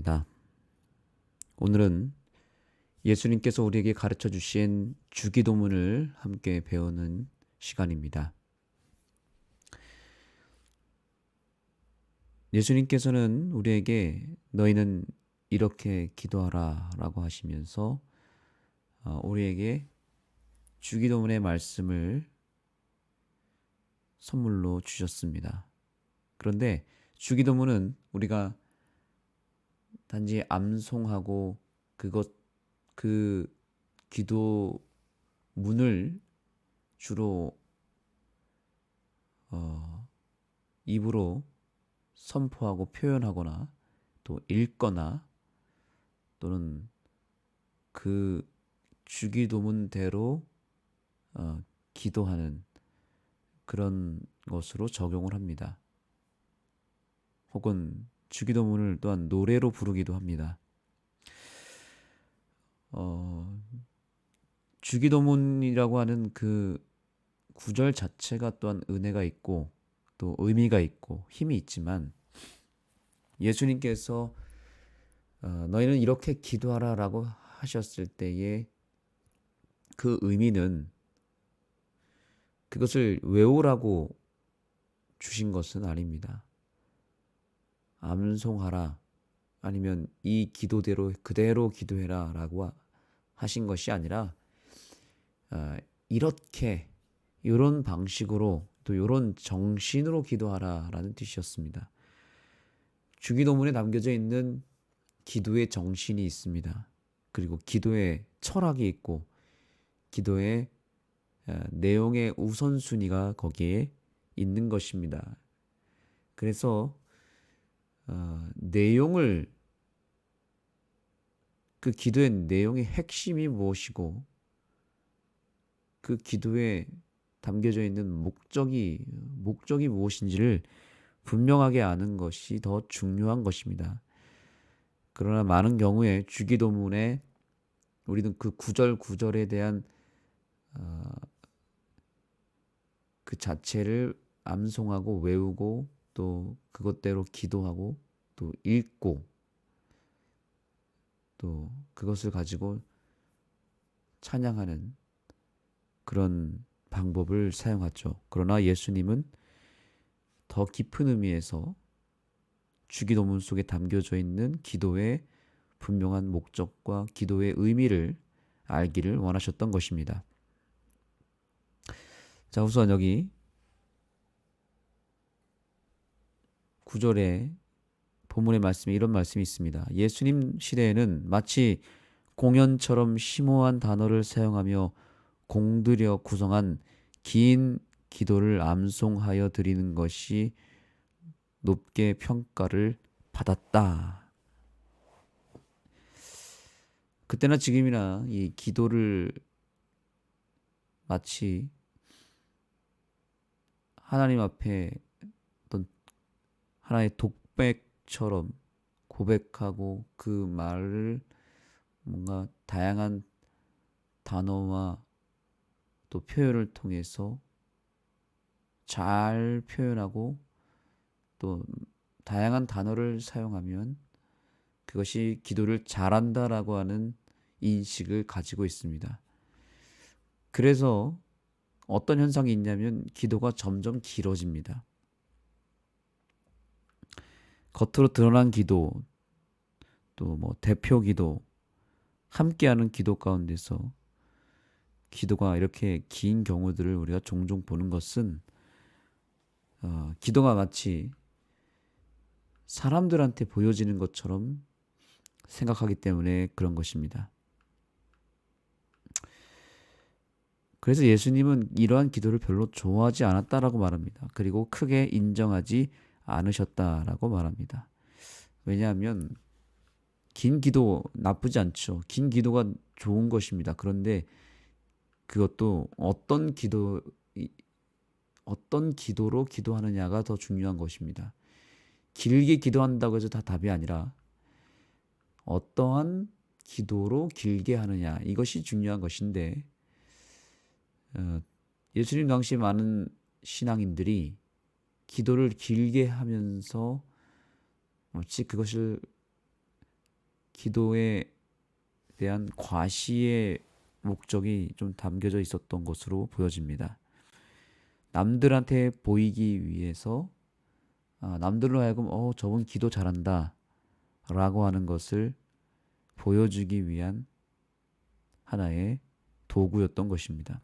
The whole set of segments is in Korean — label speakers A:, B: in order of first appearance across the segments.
A: 반갑습니다. 오늘은 예수님께서 우리에게 가르쳐 주신 주기도문을 함께 배우는 시간입니다. 예수님께서는 우리에게 너희는 이렇게 기도하라 라고 하시면서 우리에게 주기도문의 말씀을 선물로 주셨습니다. 그런데 주기도문은 우리가 단지 암송하고 그 기도문을 주로 입으로 선포하고 표현하거나 또 읽거나 또는 그 주기도문대로 기도하는 그런 것으로 적용을 합니다. 혹은 주기도문을 또한 노래로 부르기도 합니다. 주기도문이라고 하는 그 구절 자체가 또한 은혜가 있고 또 의미가 있고 힘이 있지만 예수님께서 너희는 이렇게 기도하라 라고 하셨을 때의 그 의미는 그것을 외우라고 주신 것은 아닙니다. 암송하라 아니면 이 기도대로 그대로 기도해라 라고 하신 것이 아니라 이렇게 이런 방식으로 또 이런 정신으로 기도하라 라는 뜻이었습니다. 주기도문에 담겨져 있는 기도의 정신이 있습니다. 그리고 기도의 철학이 있고 기도의 내용의 우선순위가 거기에 있는 것입니다. 그래서 내용을 그 기도의 내용의 핵심이 무엇이고 그 기도에 담겨져 있는 목적이 무엇인지를 분명하게 아는 것이 더 중요한 것입니다. 그러나 많은 경우에 주기도문에 우리는 그 구절에 대한 그 자체를 암송하고 외우고 또 그것대로 기도하고 또 읽고 또 그것을 가지고 찬양하는 그런 방법을 사용하죠. 그러나 예수님은 더 깊은 의미에서 주기도문 속에 담겨져 있는 기도의 분명한 목적과 기도의 의미를 알기를 원하셨던 것입니다. 자, 우선 여기 9절에 본문의 말씀에 이런 말씀이 있습니다. 예수님 시대에는 마치 공연처럼 심오한 단어를 사용하며 공들여 구성한 긴 기도를 암송하여 드리는 것이 높게 평가를 받았다. 그때나 지금이나 이 기도를 마치 하나님 앞에 어떤 하나의 독백처럼 고백하고 그 말을 뭔가 다양한 단어와 또 표현을 통해서 잘 표현하고 또 다양한 단어를 사용하면 그것이 기도를 잘한다라고 하는 인식을 가지고 있습니다. 그래서 어떤 현상이 있냐면 기도가 점점 길어집니다. 겉으로 드러난 기도, 또 뭐 대표 기도, 함께하는 기도 가운데서 기도가 이렇게 긴 경우들을 우리가 종종 보는 것은 기도가 마치 사람들한테 보여지는 것처럼 생각하기 때문에 그런 것입니다. 그래서 예수님은 이러한 기도를 별로 좋아하지 않았다라고 말합니다. 그리고 크게 인정하지 않으셨다라고 말합니다. 왜냐하면 긴 기도 나쁘지 않죠. 긴 기도가 좋은 것입니다. 그런데 그것도 어떤 기도로 기도하느냐가 더 중요한 것입니다. 길게 기도한다고 해서 다 답이 아니라 어떠한 기도로 길게 하느냐 이것이 중요한 것인데 예수님 당시 많은 신앙인들이 기도를 길게 하면서 마치 그것을 기도에 대한 과시의 목적이 좀 담겨져 있었던 것으로 보여집니다. 남들한테 보이기 위해서 남들로 하여금 저분 기도 잘한다 라고 하는 것을 보여주기 위한 하나의 도구였던 것입니다.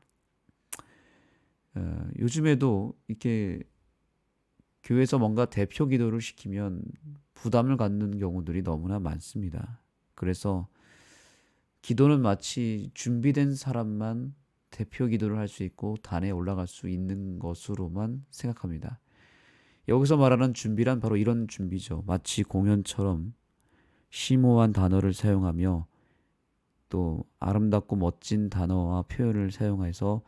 A: 요즘에도 이렇게 교회에서 뭔가 대표 기도를 시키면 부담을 갖는 경우들이 너무나 많습니다. 그래서 기도는 마치 준비된 사람만 대표 기도를 할 수 있고 단에 올라갈 수 있는 것으로만 생각합니다. 여기서 말하는 준비란 바로 이런 준비죠. 마치 공연처럼 심오한 단어를 사용하며 또 아름답고 멋진 단어와 표현을 사용해서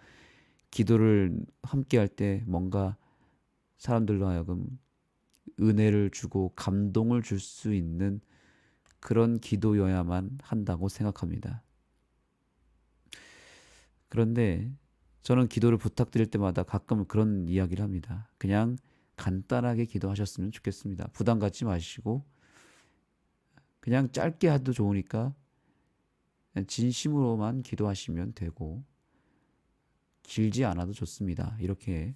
A: 기도를 함께 할 때 뭔가 사람들로 하여금 은혜를 주고 감동을 줄 수 있는 그런 기도여야만 한다고 생각합니다. 그런데 저는 기도를 부탁드릴 때마다 가끔 그런 이야기를 합니다. 그냥 간단하게 기도하셨으면 좋겠습니다. 부담 갖지 마시고 그냥 짧게 해도 좋으니까 그냥 진심으로만 기도하시면 되고 길지 않아도 좋습니다. 이렇게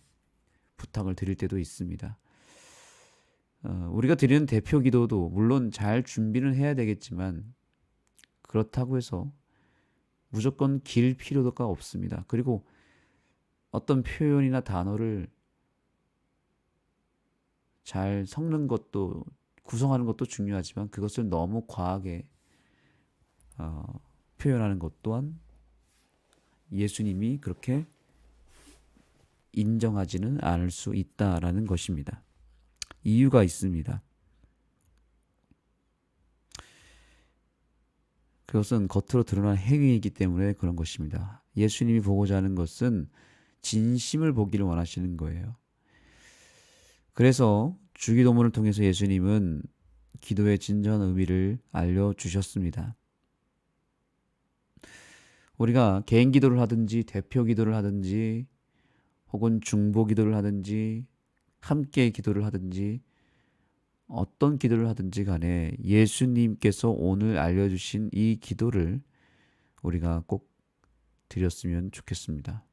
A: 부탁을 드릴 때도 있습니다. 우리가 드리는 대표 기도도 물론 잘 준비는 해야 되겠지만 그렇다고 해서 무조건 길 필요가 없습니다. 그리고 어떤 표현이나 단어를 잘 섞는 것도 구성하는 것도 중요하지만 그것을 너무 과하게 표현하는 것 또한 예수님이 그렇게 인정하지는 않을 수 있다라는 것입니다. 이유가 있습니다. 그것은 겉으로 드러난 행위이기 때문에 그런 것입니다. 예수님이 보고자 하는 것은 진심을 보기를 원하시는 거예요. 그래서 주기도문을 통해서 예수님은 기도의 진정한 의미를 알려주셨습니다. 우리가 개인 기도를 하든지 대표 기도를 하든지 혹은 중보 기도를 하든지 함께 기도를 하든지 어떤 기도를 하든지 간에 예수님께서 오늘 알려주신 이 기도를 우리가 꼭 드렸으면 좋겠습니다.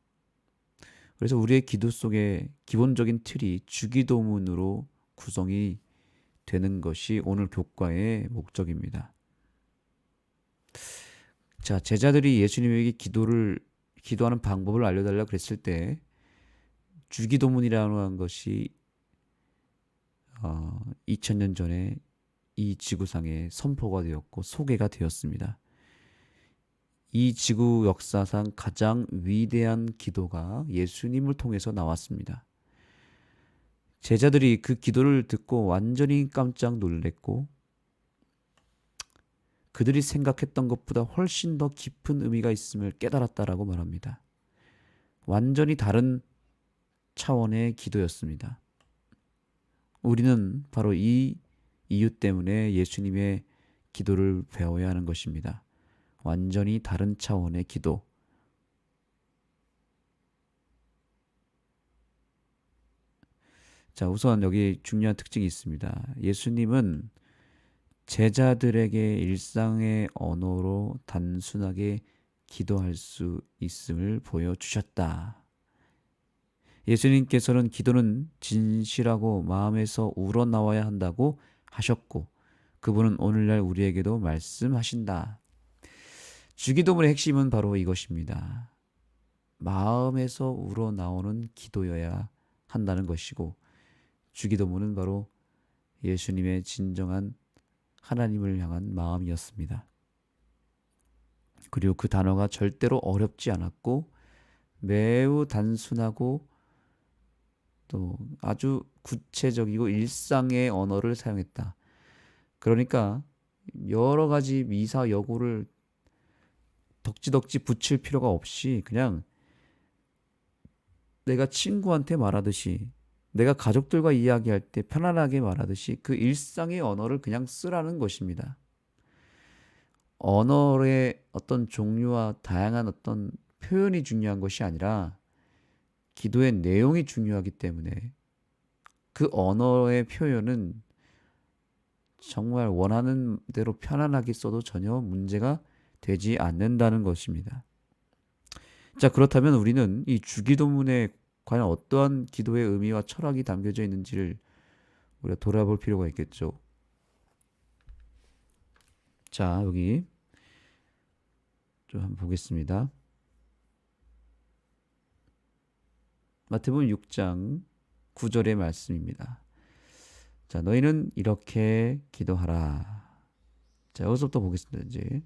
A: 그래서 우리의 기도 속에 기본적인 틀이 주기도문으로 구성이 되는 것이 오늘 교과의 목적입니다. 자, 제자들이 예수님에게 기도하는 방법을 알려달라고 그랬을 때 주기도문이라는 것이 2000년 전에 이 지구상에 선포가 되었고 소개가 되었습니다. 이 지구 역사상 가장 위대한 기도가 예수님을 통해서 나왔습니다. 제자들이 그 기도를 듣고 완전히 깜짝 놀랐고 그들이 생각했던 것보다 훨씬 더 깊은 의미가 있음을 깨달았다라고 말합니다. 완전히 다른 차원의 기도였습니다. 우리는 바로 이 이유 때문에 예수님의 기도를 배워야 하는 것입니다. 완전히 다른 차원의 기도. 자, 우선 여기 중요한 특징이 있습니다. 예수님은 제자들에게 일상의 언어로 단순하게 기도할 수 있음을 보여주셨다. 예수님께서는 기도는 진실하고 마음에서 우러나와야 한다고 하셨고 그분은 오늘날 우리에게도 말씀하신다. 주기도문의 핵심은 바로 이것입니다. 마음에서 우러나오는 기도여야 한다는 것이고 주기도문은 바로 예수님의 진정한 하나님을 향한 마음이었습니다. 그리고 그 단어가 절대로 어렵지 않았고 매우 단순하고 또 아주 구체적이고 일상의 언어를 사용했다. 그러니까 여러 가지 미사 여구를 덕지덕지 붙일 필요가 없이 그냥 내가 친구한테 말하듯이 내가 가족들과 이야기할 때 편안하게 말하듯이 그 일상의 언어를 그냥 쓰라는 것입니다. 언어의 어떤 종류와 다양한 어떤 표현이 중요한 것이 아니라 기도의 내용이 중요하기 때문에 그 언어의 표현은 정말 원하는 대로 편안하게 써도 전혀 문제가 되지 않는다는 것입니다. 자, 그렇다면 우리는 이 주기도문에 과연 어떠한 기도의 의미와 철학이 담겨져 있는지를 우리가 돌아볼 필요가 있겠죠. 자, 여기 좀 한번 보겠습니다. 마태복음 6장 9절의 말씀입니다. 자, 너희는 이렇게 기도하라. 자, 여기서부터 보겠습니다. 이제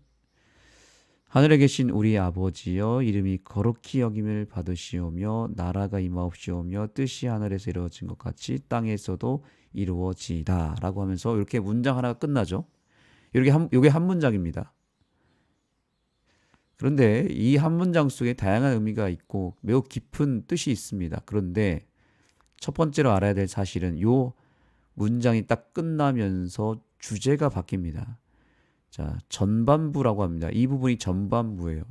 A: 하늘에 계신 우리 아버지여, 이름이 거룩히 여김을 받으시오며 나라가 임하옵시오며 뜻이 하늘에서 이루어진 것 같이 땅에서도 이루어지이다 라고 하면서 이렇게 문장 하나가 끝나죠. 이게 한 문장입니다. 그런데 이 한 문장 속에 다양한 의미가 있고 매우 깊은 뜻이 있습니다. 그런데 첫 번째로 알아야 될 사실은 요 문장이 딱 끝나면서 주제가 바뀝니다. 자, 전반부라고 합니다. 이 부분이 전반부예요.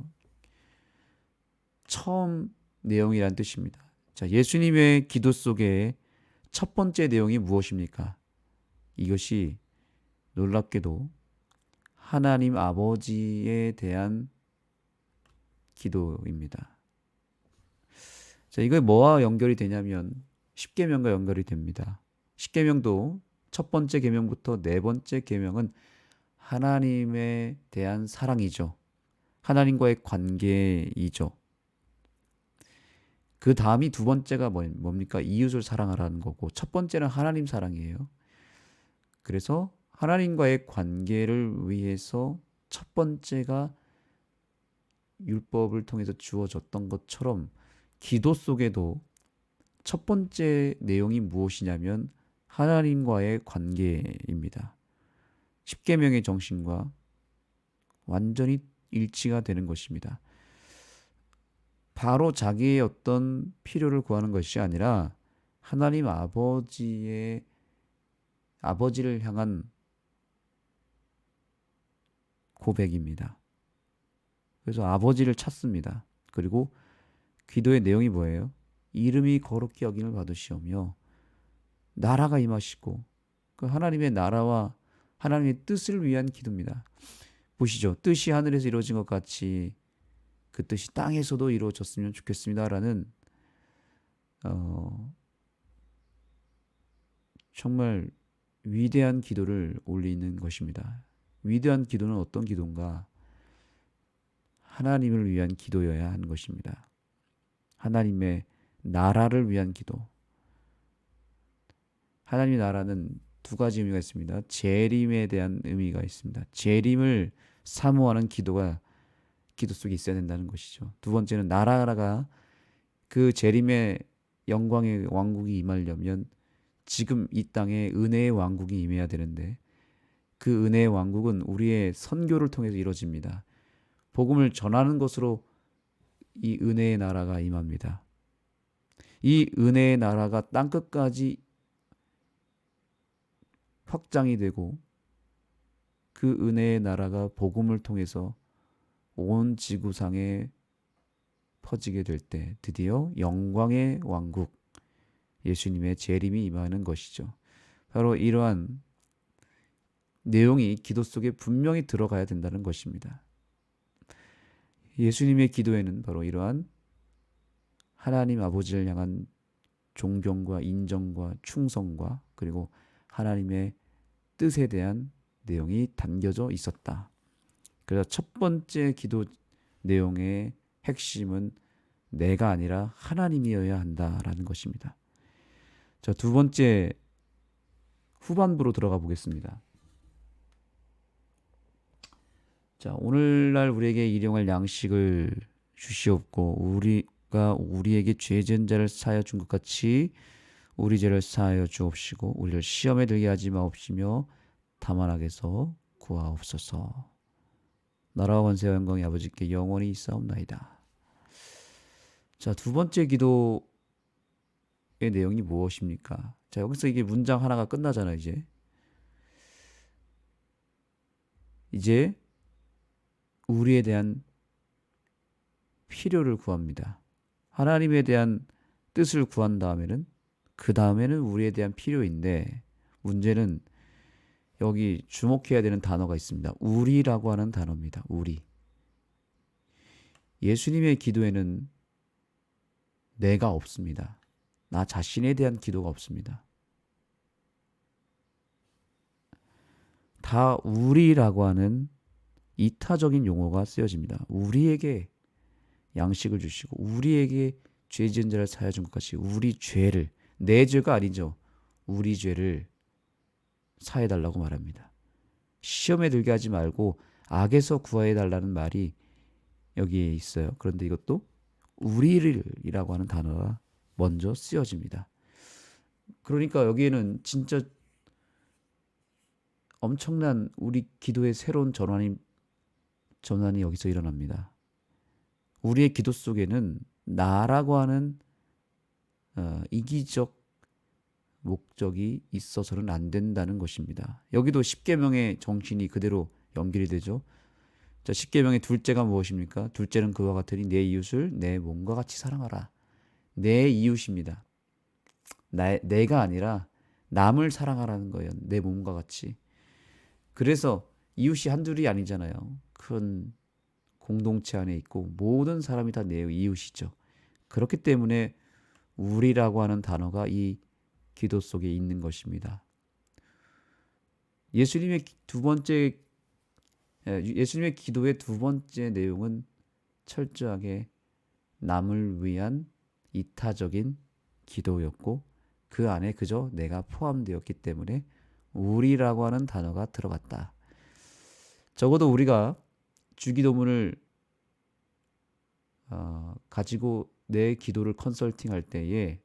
A: 처음 내용이란 뜻입니다. 자, 예수님의 기도 속에 첫 번째 내용이 무엇입니까? 이것이 놀랍게도 하나님 아버지에 대한 기도입니다. 자, 이거 뭐와 연결이 되냐면 십계명과 연결이 됩니다. 십계명도 첫 번째 계명부터 네 번째 계명은 하나님에 대한 사랑이죠. 하나님과의 관계이죠. 그 다음이 두 번째가 뭡니까? 이웃을 사랑하라는 거고 첫 번째는 하나님 사랑이에요. 그래서 하나님과의 관계를 위해서 첫 번째가 율법을 통해서 주어졌던 것처럼 기도 속에도 첫 번째 내용이 무엇이냐면 하나님과의 관계입니다. 십계명의 정신과 완전히 일치가 되는 것입니다. 바로 자기의 어떤 필요를 구하는 것이 아니라 하나님 아버지를 향한 고백입니다. 그래서 아버지를 찾습니다. 그리고 기도의 내용이 뭐예요? 이름이 거룩히 여김을 받으시오며 나라가 임하시고 그 하나님의 나라와 하나님의 뜻을 위한 기도입니다. 보시죠. 뜻이 하늘에서 이루어진 것 같이 그 뜻이 땅에서도 이루어졌으면 좋겠습니다라는 정말 위대한 기도를 올리는 것입니다. 위대한 기도는 어떤 기도인가? 하나님을 위한 기도여야 하는 것입니다. 하나님의 나라를 위한 기도. 하나님의 나라는 두 가지 의미가 있습니다. 재림에 대한 의미가 있습니다. 재림을 사모하는 기도가 기도 속에 있어야 된다는 것이죠. 두 번째는 나라가 그 재림의 영광의 왕국이 임하려면 지금 이 땅에 은혜의 왕국이 임해야 되는데 그 은혜의 왕국은 우리의 선교를 통해서 이루어집니다. 복음을 전하는 것으로 이 은혜의 나라가 임합니다. 이 은혜의 나라가 땅끝까지 확장이 되고 그 은혜의 나라가 복음을 통해서 온 지구상에 퍼지게 될 때 드디어 영광의 왕국 예수님의 재림이 임하는 것이죠. 바로 이러한 내용이 기도 속에 분명히 들어가야 된다는 것입니다. 예수님의 기도에는 바로 이러한 하나님 아버지를 향한 존경과 인정과 충성과 그리고 하나님의 뜻에 대한 내용이 담겨져 있었다. 그래서 첫 번째 기도 내용의 핵심은 내가 아니라 하나님이어야 한다라는 것입니다. 자, 두 번째 후반부로 들어가 보겠습니다. 자, 오늘날 우리에게 일용할 양식을 주시옵고 우리가 우리에게 죄진 자를 사하여 준 것 같이 우리 죄를 사하여 주옵시고 우리를 시험에 들게 하지 마옵시며 다만 악에서 구하옵소서. 나라와 권세와 영광이 아버지께 영원히 있사옵나이다. 자, 두 번째 기도의 내용이 무엇입니까? 자, 여기서 이게 문장 하나가 끝나잖아요. 이제 우리에 대한 필요를 구합니다. 하나님에 대한 뜻을 구한 다음에는 그 다음에는 우리에 대한 필요인데 문제는 여기 주목해야 되는 단어가 있습니다. 우리라고 하는 단어입니다. 우리. 예수님의 기도에는 내가 없습니다. 나 자신에 대한 기도가 없습니다. 다 우리라고 하는 이타적인 용어가 쓰여집니다. 우리에게 양식을 주시고 우리에게 죄 지은 자를 사하여 준 것 같이 우리 죄를, 내 죄가 아니죠. 우리 죄를 사해 달라고 말합니다. 시험에 들게 하지 말고 악에서 구하여 달라는 말이 여기에 있어요. 그런데 이것도 우리를이라고 하는 단어가 먼저 쓰여집니다. 그러니까 여기에는 진짜 엄청난 우리 기도의 새로운 전환이 여기서 일어납니다. 우리의 기도 속에는 나라고 하는 이기적 목적이 있어서는 안 된다는 것입니다. 여기도 십계명의 정신이 그대로 연결이 되죠. 자, 십계명의 둘째가 무엇입니까? 둘째는 그와 같으니 내 이웃을 내 몸과 같이 사랑하라. 내 이웃입니다. 내가 아니라 남을 사랑하라는 거예요. 내 몸과 같이. 그래서 이웃이 한둘이 아니잖아요. 큰 공동체 안에 있고 모든 사람이 다 내 이웃이죠. 그렇기 때문에 우리라고 하는 단어가 이 기도 속에 있는 것입니다. 예수님의 기도의 두 번째 내용은 철저하게 남을 위한 이타적인 기도였고 그 안에 그저 내가 포함되었기 때문에 우리라고 하는 단어가 들어갔다. 적어도 우리가 주기도문을 가지고 내 기도를 컨설팅할 때에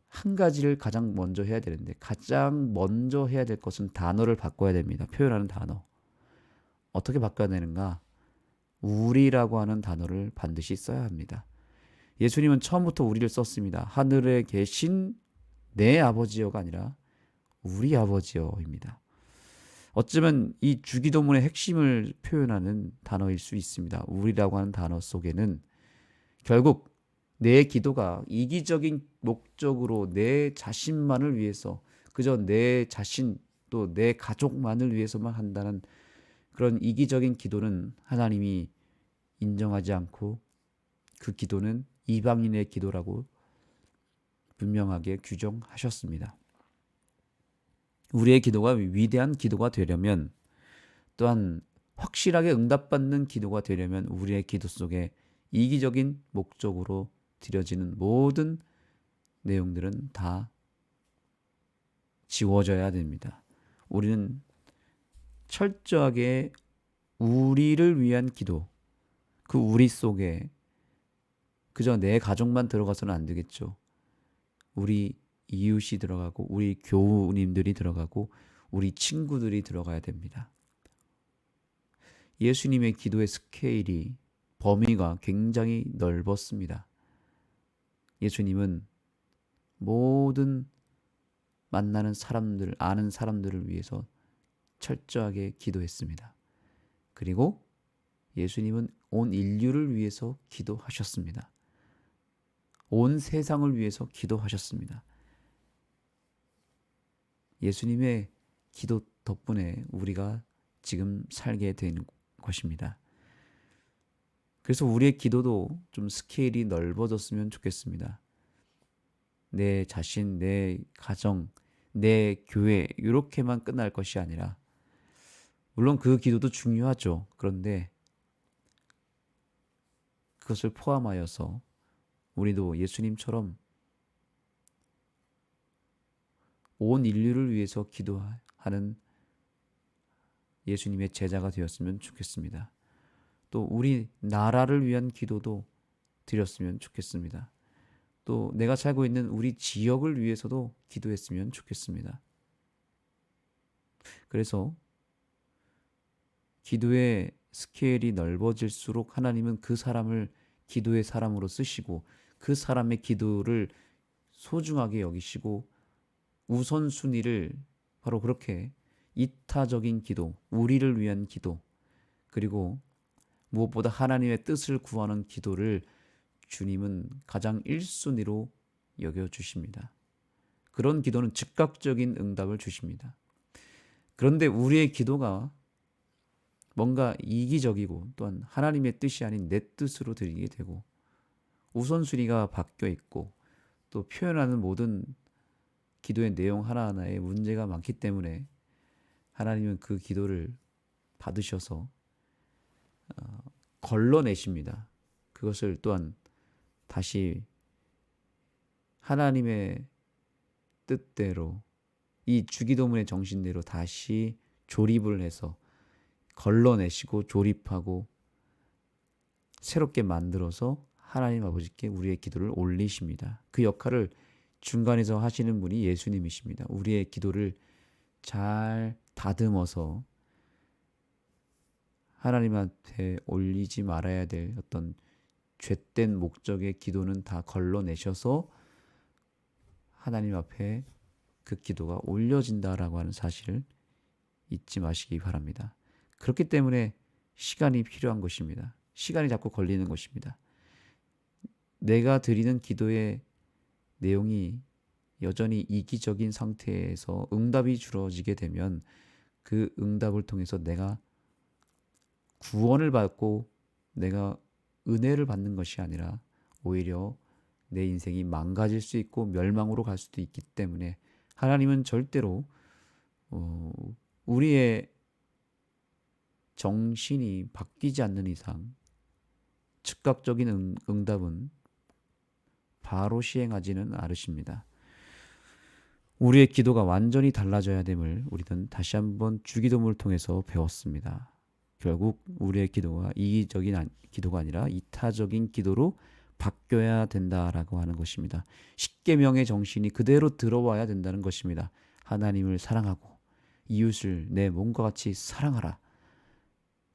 A: 한 가지를 가장 먼저 해야 되는데 가장 먼저 해야 될 것은 단어를 바꿔야 됩니다. 표현하는 단어. 어떻게 바꿔야 되는가? 우리라고 하는 단어를 반드시 써야 합니다. 예수님은 처음부터 우리를 썼습니다. 하늘에 계신 내 아버지여가 아니라 우리 아버지여입니다. 어쩌면 이 주기도문의 핵심을 표현하는 단어일 수 있습니다. 우리라고 하는 단어 속에는 결국 내 기도가 이기적인 목적으로 내 자신만을 위해서 그저 내 자신 또 내 가족만을 위해서만 한다는 그런 이기적인 기도는 하나님이 인정하지 않고 그 기도는 이방인의 기도라고 분명하게 규정하셨습니다. 우리의 기도가 위대한 기도가 되려면 또한 확실하게 응답받는 기도가 되려면 우리의 기도 속에 이기적인 목적으로 드려지는 모든 내용들은 다 지워져야 됩니다. 우리는 철저하게 우리를 위한 기도, 그 우리 속에 그저 내 가족만 들어가서는 안 되겠죠. 우리 이웃이 들어가고 우리 교우님들이 들어가고 우리 친구들이 들어가야 됩니다. 예수님의 기도의 스케일이 범위가 굉장히 넓었습니다. 예수님은 모든 만나는 사람들, 아는 사람들을 위해서 철저하게 기도했습니다. 그리고 예수님은 온 인류를 위해서 기도하셨습니다. 온 세상을 위해서 기도하셨습니다. 예수님의 기도 덕분에 우리가 지금 살게 되는 것입니다. 그래서 우리의 기도도 좀 스케일이 넓어졌으면 좋겠습니다. 내 자신, 내 가정, 내 교회 이렇게만 끝날 것이 아니라 물론 그 기도도 중요하죠. 그런데 그것을 포함하여서 우리도 예수님처럼 온 인류를 위해서 기도하는 예수님의 제자가 되었으면 좋겠습니다. 또 우리 나라를 위한 기도도 드렸으면 좋겠습니다. 또 내가 살고 있는 우리 지역을 위해서도 기도했으면 좋겠습니다. 그래서 기도의 스케일이 넓어질수록 하나님은 그 사람을 기도의 사람으로 쓰시고 그 사람의 기도를 소중하게 여기시고 우선순위를 바로 그렇게 이타적인 기도, 우리를 위한 기도, 그리고 무엇보다 하나님의 뜻을 구하는 기도를 주님은 가장 1순위로 여겨주십니다. 그런 기도는 즉각적인 응답을 주십니다. 그런데 우리의 기도가 뭔가 이기적이고 또한 하나님의 뜻이 아닌 내 뜻으로 드리게 되고 우선순위가 바뀌어 있고 또 표현하는 모든 기도의 내용 하나하나에 문제가 많기 때문에 하나님은 그 기도를 받으셔서 걸러내십니다. 그것을 또한 다시 하나님의 뜻대로 이 주기도문의 정신대로 다시 조립을 해서 걸러내시고 조립하고 새롭게 만들어서 하나님 아버지께 우리의 기도를 올리십니다. 그 역할을 중간에서 하시는 분이 예수님이십니다. 우리의 기도를 잘 다듬어서 하나님한테 올리지 말아야 될 어떤 죄된 목적의 기도는 다 걸러내셔서 하나님 앞에 그 기도가 올려진다라고 하는 사실을 잊지 마시기 바랍니다. 그렇기 때문에 시간이 필요한 것입니다. 시간이 자꾸 걸리는 것입니다. 내가 드리는 기도의 내용이 여전히 이기적인 상태에서 응답이 주어지게 되면 그 응답을 통해서 내가 구원을 받고 내가 은혜를 받는 것이 아니라 오히려 내 인생이 망가질 수 있고 멸망으로 갈 수도 있기 때문에 하나님은 절대로 우리의 정신이 바뀌지 않는 이상 즉각적인 응답은 바로 시행하지는 않으십니다. 우리의 기도가 완전히 달라져야 됨을 우리는 다시 한번 주기도문을 통해서 배웠습니다. 결국 우리의 기도가 이기적인 기도가 아니라 이타적인 기도로 바뀌어야 된다라고 하는 것입니다. 십계명의 정신이 그대로 들어와야 된다는 것입니다. 하나님을 사랑하고 이웃을 내 몸과 같이 사랑하라.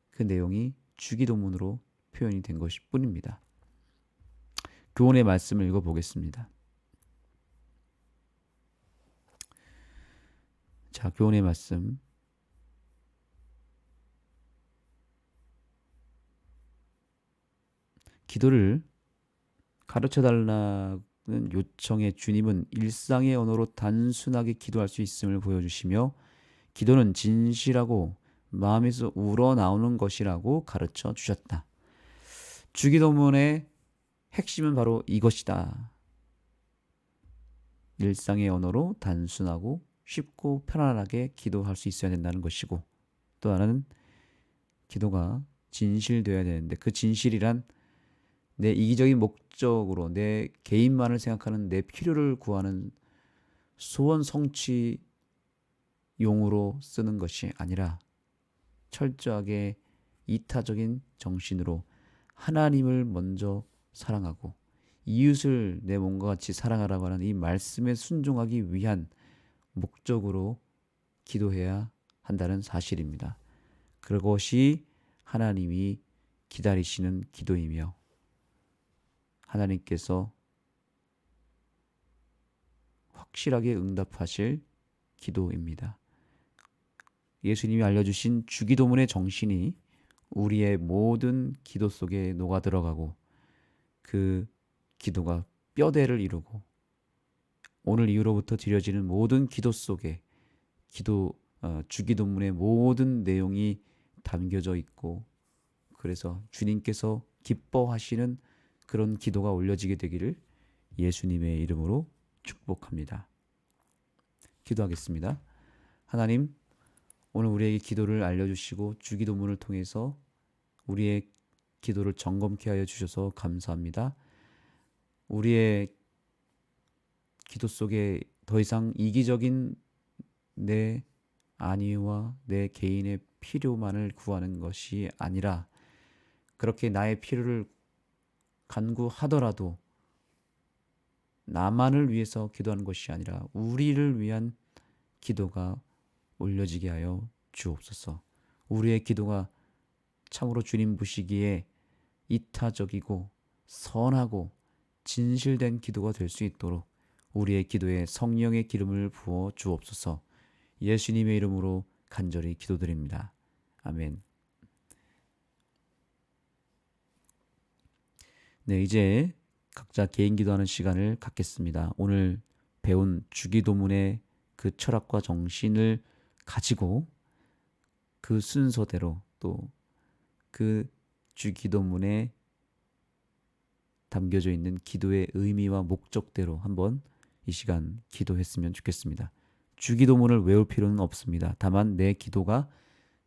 A: 그 내용이 주기도문으로 표현이 된 것일 뿐입니다. 교훈의 말씀을 읽어보겠습니다. 자, 교훈의 말씀. 기도를 가르쳐달라는 요청에 주님은 일상의 언어로 단순하게 기도할 수 있음을 보여주시며 기도는 진실하고 마음에서 우러나오는 것이라고 가르쳐 주셨다. 주기도문의 핵심은 바로 이것이다. 일상의 언어로 단순하고 쉽고 편안하게 기도할 수 있어야 된다는 것이고 또 하나는 기도가 진실되어야 되는데 그 진실이란 내 이기적인 목적으로 내 개인만을 생각하는 내 필요를 구하는 소원 성취용으로 쓰는 것이 아니라 철저하게 이타적인 정신으로 하나님을 먼저 사랑하고 이웃을 내 몸과 같이 사랑하라고 하는 이 말씀에 순종하기 위한 목적으로 기도해야 한다는 사실입니다. 그것이 하나님이 기다리시는 기도이며 하나님께서 확실하게 응답하실 기도입니다. 예수님이 알려주신 주기도문의 정신이 우리의 모든 기도 속에 녹아들어가고 그 기도가 뼈대를 이루고 오늘 이후로부터 드려지는 모든 기도 속에 주기도문의 모든 내용이 담겨져 있고 그래서 주님께서 기뻐하시는 그런 기도가 올려지게 되기를 예수님의 이름으로 축복합니다. 기도하겠습니다. 하나님, 오늘 우리에게 기도를 알려주시고 주기도문을 통해서 우리의 기도를 점검케 하여 주셔서 감사합니다. 우리의 기도 속에 더 이상 이기적인 내 안위와 내 개인의 필요만을 구하는 것이 아니라 그렇게 나의 필요를 간구하더라도 나만을 위해서 기도하는 것이 아니라 우리를 위한 기도가 올려지게 하여 주옵소서. 우리의 기도가 참으로 주님 보시기에 이타적이고 선하고 진실된 기도가 될 수 있도록 우리의 기도에 성령의 기름을 부어 주옵소서. 예수님의 이름으로 간절히 기도드립니다. 아멘. 네, 이제 각자 개인 기도하는 시간을 갖겠습니다. 오늘 배운 주기도문의 그 철학과 정신을 가지고 그 순서대로 또 그 주기도문에 담겨져 있는 기도의 의미와 목적대로 한번 이 시간 기도했으면 좋겠습니다. 주기도문을 외울 필요는 없습니다. 다만 내 기도가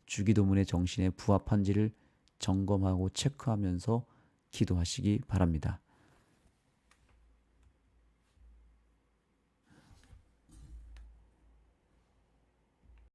A: 주기도문의 정신에 부합한지를 점검하고 체크하면서 기도하시기 바랍니다.